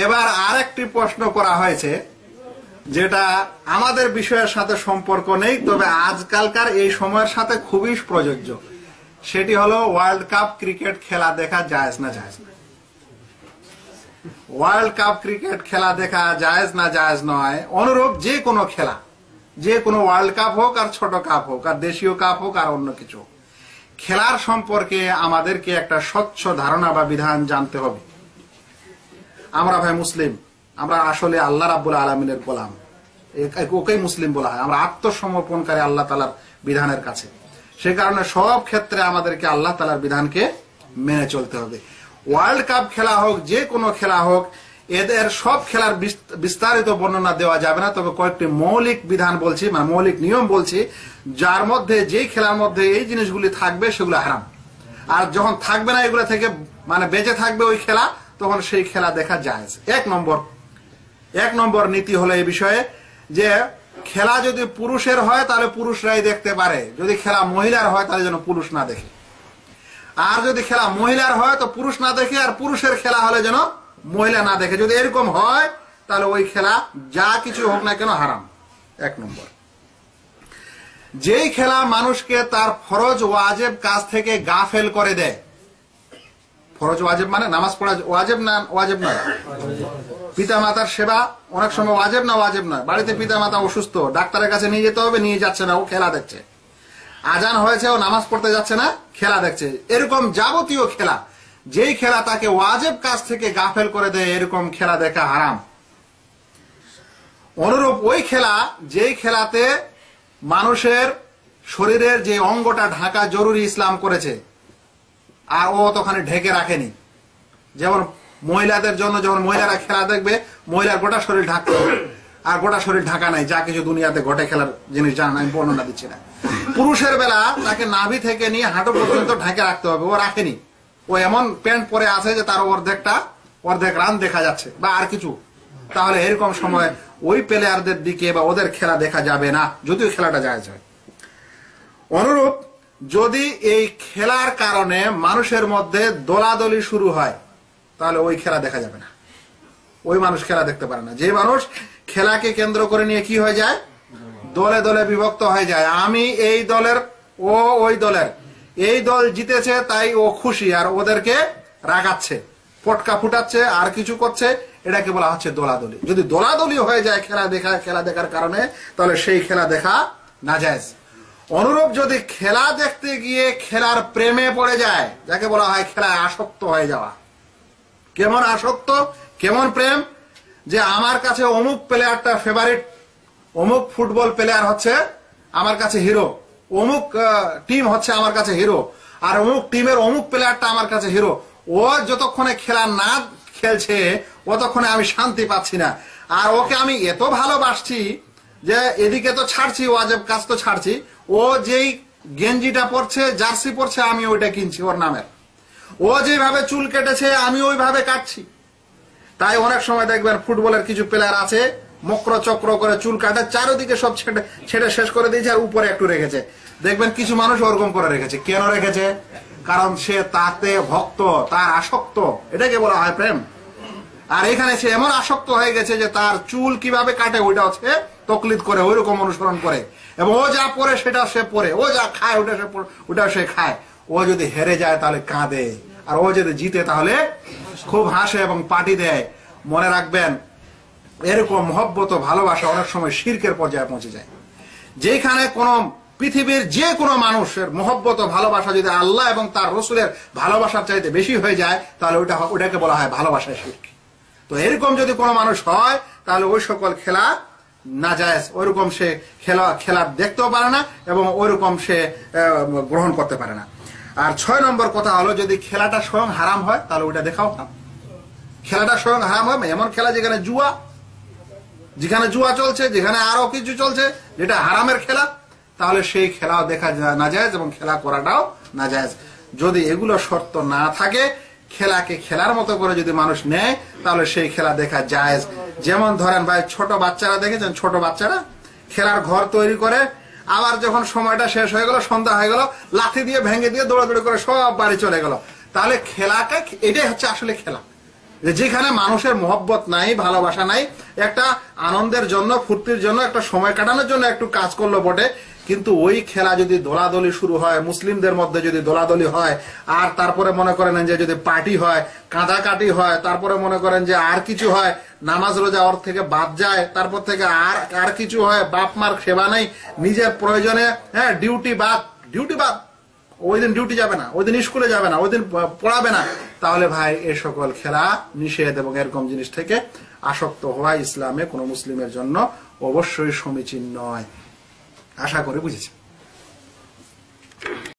এবার আরেকটি প্রশ্ন করা হয়েছে যেটা আমাদের বিষয়ের সাথে সম্পর্ক নেই, তবে আজকালকার এই সময়ের সাথে খুবই প্রযোজ্য। সেটি হলো ওয়ার্ল্ড কাপ ক্রিকেট খেলা দেখা জায়েজ না জায়েজ না। ওয়ার্ল্ড কাপ ক্রিকেট খেলা দেখা জায়েজ না জায়েজ নয়, অনুরূপ যে কোনো খেলা, যে কোনো ওয়ার্ল্ড কাপ হোক আর ছোট কাপ হোক আর দেশীয় কাপ হোক আর অন্য কিছু, খেলার সম্পর্কে আমাদেরকে একটা স্বচ্ছ ধারণা বা বিধান জানতে হবে। আমরা ভাই মুসলিম, আমরা আসলে আল্লাহ রাব্বুল আলামিনের গোলাম, ওকেই মুসলিম বলা হয়। আমরা আত্মসমর্পণকারী আল্লাহ তাআলার বিধানের কাছে। সে কারণে সব ক্ষেত্রে আমাদেরকে আল্লাহ তাআলার বিধানকে মেনে চলতে হবে। ওয়ার্ল্ড কাপ খেলা হোক, যে কোনো খেলা হোক, এদের সব খেলার বিস্তারিত বর্ণনা দেওয়া যাবে না, তবে কয়েকটি মৌলিক বিধান বলছি, মানে মৌলিক নিয়ম বলছি, যার মধ্যে, যেই খেলার মধ্যে এই জিনিসগুলি থাকবে সেগুলো হারাম। আর যখন থাকবে না, এগুলো থেকে মানে বেঁচে থাকবে ওই খেলা, তখন সেই খেলা দেখা জায়েজ। এক নম্বর নীতি হলো এই বিষয়ে যে খেলা যদি পুরুষের হয় তাহলে পুরুষরাই দেখতে পারে, যদি খেলা মহিলার হয় তাহলে যেন পুরুষ না দেখে। আর যদি খেলা মহিলার হয় তো পুরুষ না দেখে, আর পুরুষের খেলা হলে যেন মহিলা না দেখে। যদি এরকম হয় তাহলে ওই খেলা যা কিছু হোক না কেন হারাম। এক নম্বর, যেই খেলা মানুষকে তার ফরজ ওয়াজিব কাজ থেকে গাফেল করে দেয়। ফরজ ওয়াজিব মানে নামাজ পড়া ওয়াজিব না ওয়াজিব নয়, পিতা মাতার সেবা অনেক সময় ওয়াজিব না ওয়াজিব নয়। বাড়িতে পিতা মাতা অসুস্থ, ডাক্তারের কাছে নিয়ে যেতে হবে, নিয়ে যাচ্ছে না, ও খেলা দেখছে। আজান হয়েছে, ও নামাজ পড়তে যাচ্ছে না, খেলা দেখছে। এরকম যাবতীয় খেলা, যেই খেলা তাকে ওয়াজিব কাজ থেকে গাফেল করে দেয়, এরকম খেলা দেখা হারাম। অনুরূপ ওই খেলা, যেই খেলাতে মানুষের শরীরের যে অঙ্গটা ঢাকা জরুরি ইসলাম করেছে, আর ও তখন ঢেকে রাখেনি। যেমন মহিলাদের জন্য যখন মহিলারা খেলা দেখবে, মহিলার গোটা শরীর ঢাকতে হবে, আর গোটা শরীর ঢাকা নাই, যা কিছু দুনিয়াতে ঘটে খেলার জিনিস জানেন, আমি বর্ণনা দিচ্ছি না। পুরুষের বেলা তাকে নাভি থেকে নিয়ে হাঁটু পর্যন্ত ঢাকে রাখতে হবে, ও রাখেনি। ও এমন প্যান্ট পরে আছে যে তার অর্ধেক রান দেখা যাচ্ছে বা আর কিছু, তাহলে এরকম সময় ওই প্লেয়ারদের দিকে বা ওদের খেলা দেখা যাবে না, যদিও খেলাটা জায়েজ হয়। অনুরূপ যদি এই খেলার কারণে মানুষের মধ্যে দোলাদলি শুরু হয়, তাহলে ওই খেলা দেখা যাবে না, ওই মানুষ খেলা দেখতে পারে না। যে মানুষ খেলাকে কেন্দ্র করে নিয়ে কি হয়ে যায়, দলে দলে বিভক্ত হয়ে যায়। আমি এই দলের, ও ওই দলের, এই দল জিতেছে তাই ও খুশি, আর ওদেরকে রাগাচ্ছে, পটকা ফুটাচ্ছে আর কিছু করছে, এটাকে বলা হচ্ছে দোলাদলি। যদি দোলাদলি হয়ে যায় খেলা দেখার কারণে, তাহলে সেই খেলা দেখা নাজায়েজ। অনুরূপ যদি খেলা দেখতে গিয়ে খেলার প্রেমে পড়ে যায়, যাকে বলা হয় খেলায় আসক্ত হয়ে যাওয়া। কেমন আসক্ত, কেমন প্রেম, যে আমার কাছে অমুক প্লেয়ারটা ফেভারিট, অমুক ফুটবল প্লেয়ার হচ্ছে আমার কাছে হিরো, অমুক টিম হচ্ছে আমার কাছে হিরো, আর অমুক টিমের অমুক প্লেয়ারটা আমার কাছে হিরো। ও যতক্ষণে খেলা না খেলছে ততক্ষণে আমি শান্তি পাচ্ছি না। আর ওকে আমি এত ভালোবাসছি যে এদিকে তো ছাড়ছি, ওয়াজিব কাজ তো ছাড়ছি, ও যেই গেঞ্জিটা পরছে, জার্সি পরছে, আমি ওইটা কিনছি ওর নামের। ও যেভাবে চুল কেটেছে আমি ওইভাবে কাটছি। তাই অনেক সময় দেখবেন ফুটবলের কিছু প্লেয়ার আছে, মক্র চক্র করে চুল কাটে, চারিদিকে সব ছেড়ে শেষ করে দিয়েছে, আর উপরে একটু রেখেছে। দেখবেন কিছু মানুষ ওরকম করে রেখেছে। কেন রেখেছে? কারণ সে তাতে ভক্ত, তার আসক্ত, এটাকে বলা হয় প্রেম। আর এখানে সে এমন আসক্ত হয়ে গেছে যে তার চুল কিভাবে কাটে ওইটা হচ্ছে তকলিদ করে, ওইরকম অনুসরণ করে, এবং ও যা পরে সেটা সে পরে, ও যা খায় ওটা সে খায়। ও যদি হেরে যায় তাহলে কাঁদে, আর ও যদি জিতে তাহলে খুব হাসে এবং পার্টি দেয়। মনে রাখবেন, এরকম মহব্বত ভালোবাসা অনেক সময় শিরকের পর্যায়ে পৌঁছে যায়। যেখানে কোন পৃথিবীর যে কোনো মানুষের মহব্বত ভালোবাসা যদি আল্লাহ এবং তার রসুলের ভালোবাসার চাইতে বেশি হয়ে যায়, তাহলে ওটাকে বলা হয় ভালোবাসায় শিরক। তো এরকম যদি কোনো মানুষ হয়, তাহলে ওই সকল খেলা নাজায়েজ, ওইরকম সে খেলা দেখতেও পারে না এবং ওইরকম সে গ্রহণ করতে পারে না। আর 6 নম্বর কথা হলো, যদি খেলাটা স্বয়ং হারাম হয় তাহলে ওইটা দেখাও হারাম। খেলাটা স্বয়ং হারাম হয়, এমন খেলা যেখানে জুয়া চলছে, যেখানে আরো কিছু চলছে যেটা হারামের খেলা, তাহলে সেই খেলাও দেখা নাজায়েজ এবং খেলা করাটাও নাজায়েজ। যদি এগুলো শর্ত না থাকে, খেলাকে খেলার মতো করে যদি মানুষ নেয়, তাহলে সেই খেলা দেখা জায়েজ। যেমন ধরেন ভাই, ছোট বাচ্চারা দেখেছেন, ছোট বাচ্চারা খেলার ঘর তৈরি করে, আবার যখন সময়টা শেষ হয়ে গেল, সন্ধ্যা হয়ে গেল, লাঠি দিয়ে ভেঙে দিয়ে দৌড়াদৌড়ি করে সব বাড়ি চলে গেল। তাহলে খেলাকে, এটাই হচ্ছে আসলে খেলা। যে যেখানে মানুষের মহব্বত নাই, ভালোবাসা নাই, একটা আনন্দের জন্য, ফুর্তির জন্য, একটা সময় কাটানোর জন্য একটু কাজ করলো বটে, কিন্তু ওই খেলা যদি দোলাদলি শুরু হয়, মুসলিমদের মধ্যে যদি দোলাদলি হয়, আর তারপরে মনে করেন যে যদি পার্টি হয়, কাঁদাকাটি হয়, তারপরে মনে করেন যে আর কিছু হয়, নামাজ রোজা ওর থেকে বাদ যায়, তারপর থেকে আর কিছু হয়, বাপ মার সেবা নেই, নিজের প্রয়োজনে, হ্যাঁ, ডিউটি বাদ, ওই দিন ডিউটি যাবে না, ওই দিন স্কুলে যাবে না, ওই দিন পড়াবে না, তাহলে ভাই এ সকল খেলা নিষেধ এবং এরকম জিনিস থেকে আসক্ত হওয়া ইসলামে কোনো মুসলিমের জন্য অবশ্যই সমীচীন নয়। আশা করি বুঝেছি।